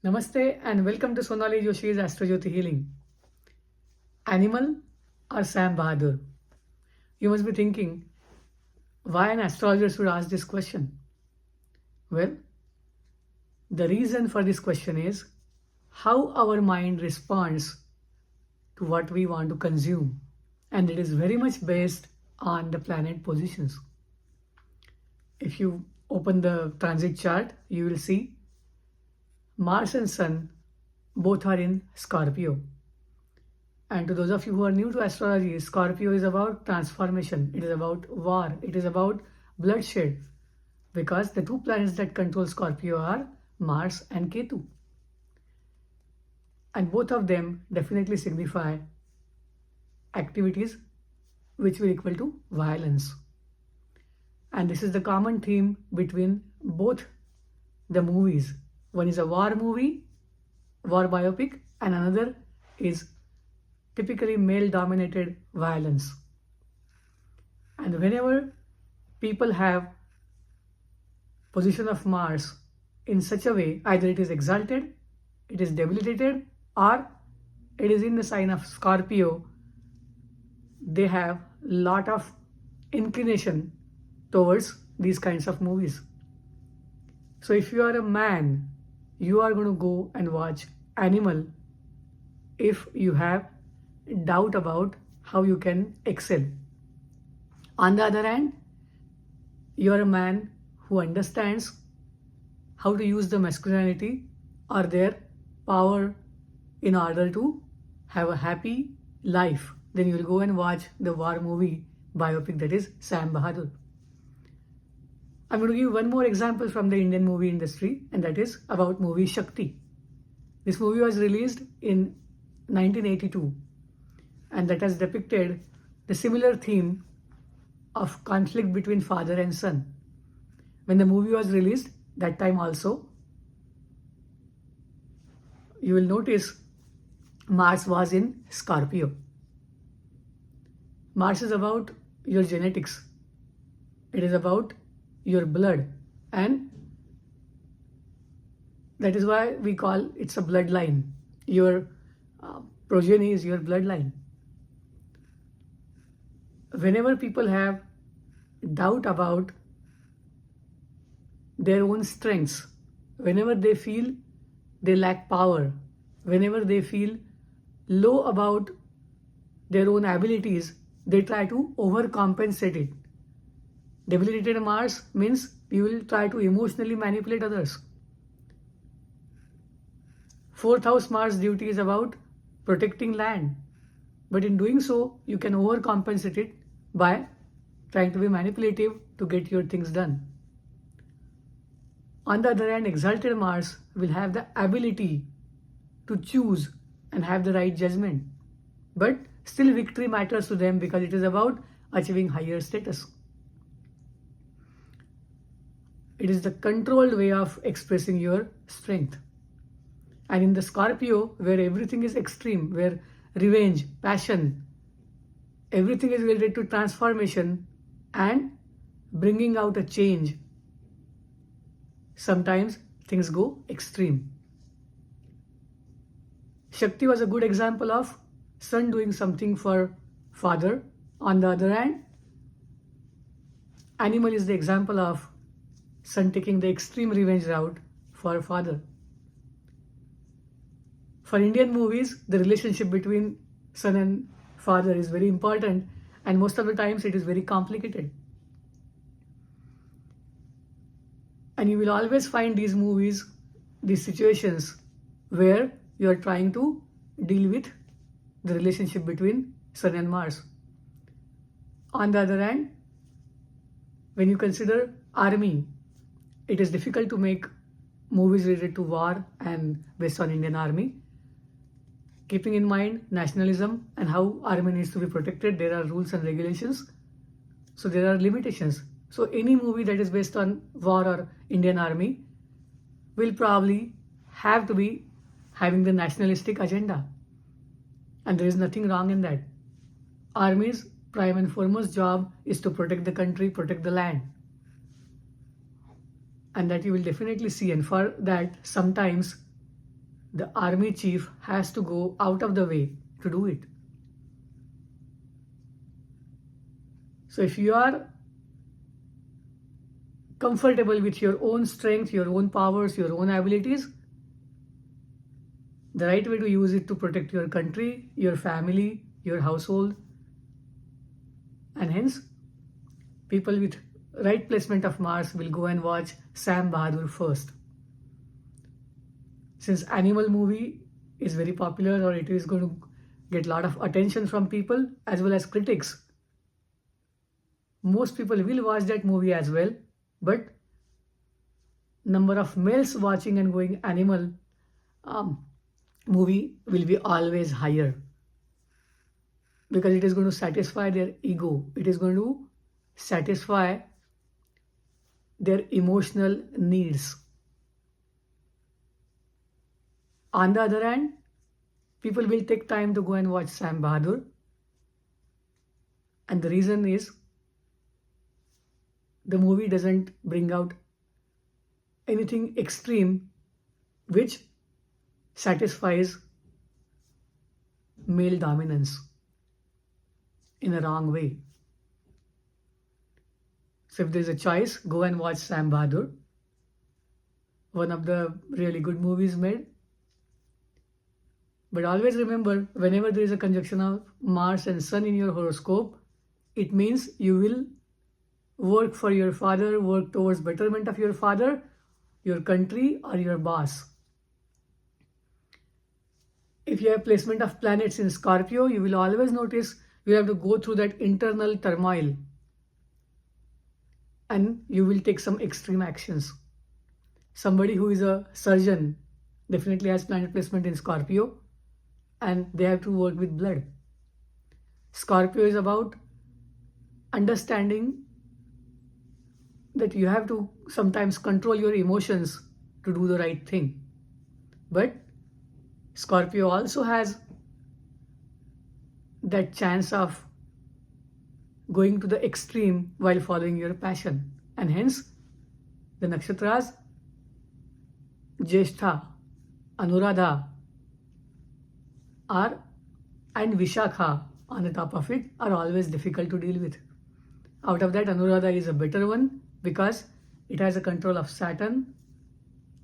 Namaste and welcome to Sonali Joshi's Astrology Healing. Animal or Sam Bahadur? You must be thinking, why an astrologer should ask this question? Well, the reason for this question is how our mind responds to what we want to consume, and it is very much based on the planet positions. If you open the transit chart, you will see Mars and Sun both are in Scorpio. And to those of you who are new to astrology, Scorpio is about transformation, it is about war, it is about bloodshed, because the two planets that control Scorpio are Mars and Ketu. And both of them definitely signify activities which will equal to violence. And this is the common theme between both the movies. One is a war movie, war biopic, and another is typically male-dominated violence. And whenever people have position of Mars in such a way, either it is exalted, it is debilitated, or it is in the sign of Scorpio, they have lot of inclination towards these kinds of movies. So if you are a man, you are going to go and watch Animal if you have doubt about how you can excel. On the other hand, you are a man who understands how to use the masculinity or their power in order to have a happy life. Then you will go and watch the war movie biopic, that is Sam Bahadur. I'm going to give one more example from the Indian movie industry, and that is about movie Shakti. This movie was released in 1982, and that has depicted the similar theme of conflict between father and son. When the movie was released, that time also, you will notice Mars was in Scorpio. Mars is about your genetics. It is about your blood, and that is why we call it's a bloodline. Your progeny is your bloodline. Whenever people have doubt about their own strengths, whenever they feel they lack power, whenever they feel low about their own abilities, they try to overcompensate it. Debilitated Mars means you will try to emotionally manipulate others. Fourth house Mars duty is about protecting land, but in doing so, you can overcompensate it by trying to be manipulative to get your things done. On the other hand, exalted Mars will have the ability to choose and have the right judgment, but still victory matters to them because it is about achieving higher status. It is the controlled way of expressing your strength. And in the Scorpio, where everything is extreme, where revenge, passion, everything is related to transformation and bringing out a change, sometimes things go extreme. Shakti was a good example of son doing something for father. On the other hand, Animal is the example of son taking the extreme revenge route for father. For Indian movies, the relationship between son and father is very important, and most of the times it is very complicated. And you will always find these movies, these situations where you are trying to deal with the relationship between Sun and Mars. On the other hand, when you consider army, it is difficult to make movies related to war and based on Indian army. Keeping in mind nationalism and how army needs to be protected, there are rules and regulations. So there are limitations. So any movie that is based on war or Indian army will probably have to be having the nationalistic agenda. And there is nothing wrong in that. Army's prime and foremost job is to protect the country, protect the land. And that you will definitely see. And for that, sometimes the army chief has to go out of the way to do it. So if you are comfortable with your own strength, your own powers, your own abilities, the right way to use it to protect your country, your family, your household, and hence people with right placement of Mars will go and watch Sam Bahadur first. Since animal movie is very popular, or it is going to get a lot of attention from people as well as critics, most people will watch that movie as well, but number of males watching and going animal movie will be always higher, because it is going to satisfy their ego. It is going to satisfy their emotional needs. On the other hand, people will take time to go and watch Sam Bahadur, and the reason is the movie doesn't bring out anything extreme which satisfies male dominance in a wrong way. So if there's a choice, go and watch Sam Bahadur, one of the really good movies made. But always remember, whenever there is a conjunction of Mars and Sun in your horoscope, it means you will work for your father, work towards betterment of your father, your country, or your boss. If you have placement of planets in Scorpio, you will always notice you have to go through that internal turmoil, and you will take some extreme actions. Somebody who is a surgeon definitely has planet placement in Scorpio, and they have to work with blood. Scorpio is about understanding that you have to sometimes control your emotions to do the right thing. But Scorpio also has that chance of going to the extreme while following your passion. And hence, the nakshatras Jyeshtha, Anuradha and Vishakha on the top of it are always difficult to deal with. Out of that, Anuradha is a better one because it has a control of Saturn.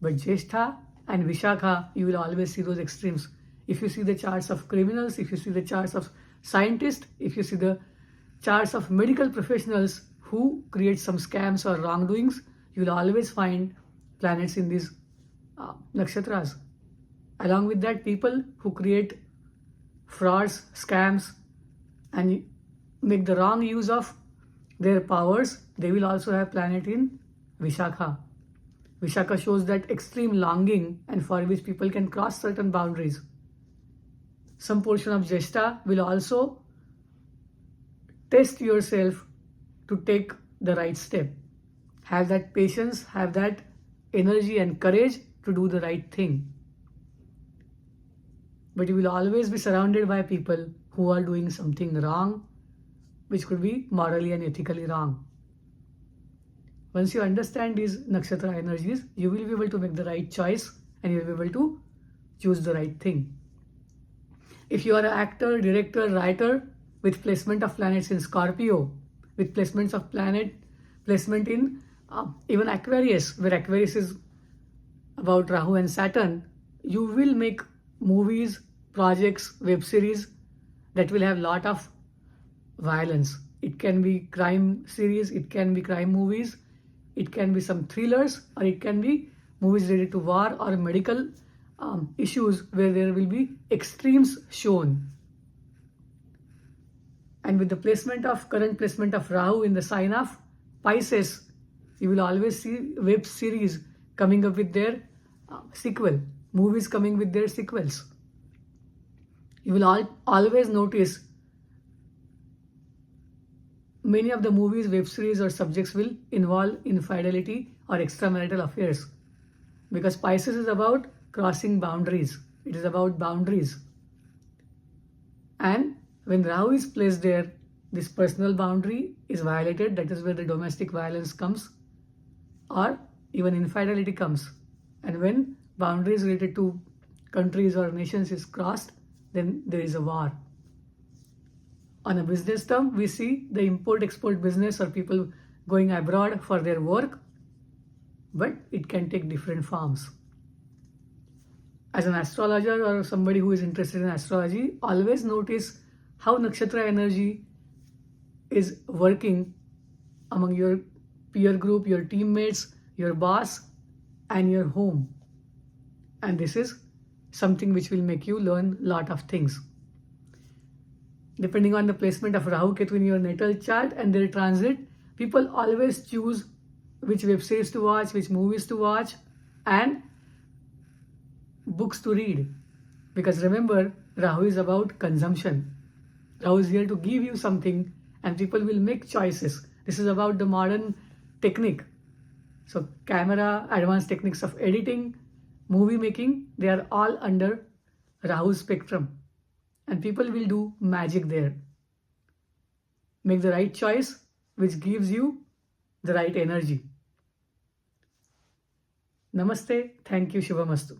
But Jyeshtha and Vishakha, you will always see those extremes. If you see the charts of criminals, if you see the charts of scientists, if you see the charts of medical professionals who create some scams or wrongdoings, you will always find planets in these nakshatras. Along with that, people who create frauds, scams, and make the wrong use of their powers, they will also have planet in Vishakha. Vishakha shows that extreme longing and for which people can cross certain boundaries. Some portion of Jyeshtha will also test yourself to take the right step. Have that patience, have that energy and courage to do the right thing. But you will always be surrounded by people who are doing something wrong, which could be morally and ethically wrong. Once you understand these nakshatra energies, you will be able to make the right choice and you will be able to choose the right thing. If you are an actor, director, writer with placement of planets in Scorpio, with placements of placement in even Aquarius, where Aquarius is about Rahu and Saturn, you will make movies, projects, web series that will have a lot of violence. It can be crime series, it can be crime movies, it can be some thrillers, or it can be movies related to war or medical issues where there will be extremes shown. And with the current placement of Rahu in the sign of Pisces, you will always see web series coming up with their sequel, movies coming with their sequels. You will always notice many of the movies, web series or subjects will involve infidelity or extramarital affairs, because Pisces is about crossing boundaries. It is about boundaries. And when Rahu is placed there, this personal boundary is violated. That is where the domestic violence comes, or even infidelity comes. And when boundaries related to countries or nations is crossed, then there is a war. On a business term, we see the import-export business or people going abroad for their work, but it can take different forms. As an astrologer or somebody who is interested in astrology, always notice how nakshatra energy is working among your peer group, your teammates, your boss, and your home. And this is something which will make you learn a lot of things. Depending on the placement of Rahu Ketu in your natal chart and their transit, people always choose which web series to watch, which movies to watch, and books to read. Because remember, Rahu is about consumption. Rahu is here to give you something, and people will make choices. This is about the modern technique. So camera, advanced techniques of editing, movie making, they are all under Rahu's spectrum. And people will do magic there. Make the right choice, which gives you the right energy. Namaste. Thank you. Shubhamastu.